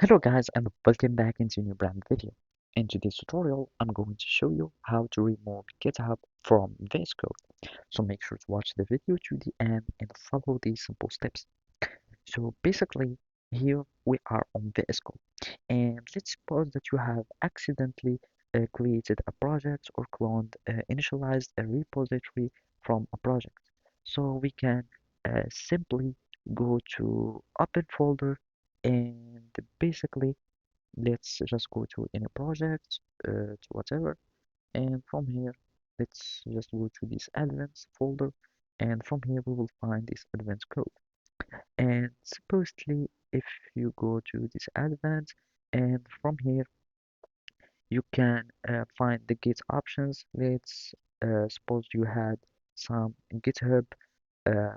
Hello guys and welcome back into a new brand video. In today's tutorial, I'm going to show you how to remove GitHub from Vscode. So make sure to watch the video to the end and follow these simple steps. So basically, here we are on Vscode. And let's suppose that you have accidentally created a project or cloned, initialized a repository from a project. So we can simply go to open folder and basically let's just go to any project to whatever, and from here let's just go to this advanced folder, and from here we will find this advanced code. And supposedly if you go to this advanced, and from here you can find the git options. Let's suppose you had some GitHub uh,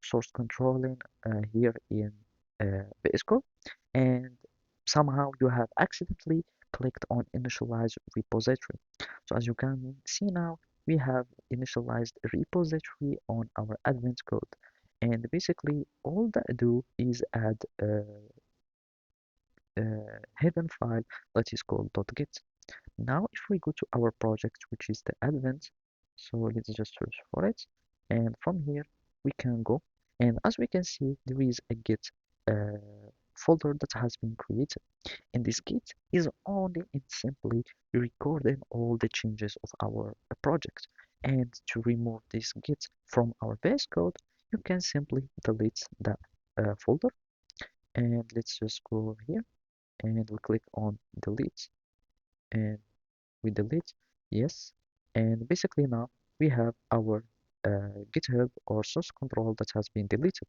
source controlling here in Vscode, and somehow you have accidentally clicked on initialize repository. So as you can see now, we have initialized a repository on our advanced code. And basically all that I do is add a hidden file that is called .git. Now if we go to our project, which is the advanced, so let's just search for it, and from here we can go, and as we can see there is a git folder that has been created, and this git is only and simply recording all the changes of our project. And to remove this git from our VS Code, you can simply delete that folder, and let's just go here and we click on delete, and we delete, yes. And basically now we have our GitHub or source control that has been deleted.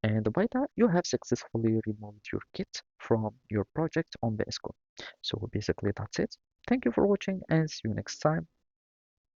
And by that, you have successfully removed your Git from your project on Vscode. So basically that's it. Thank you for watching and see you next time.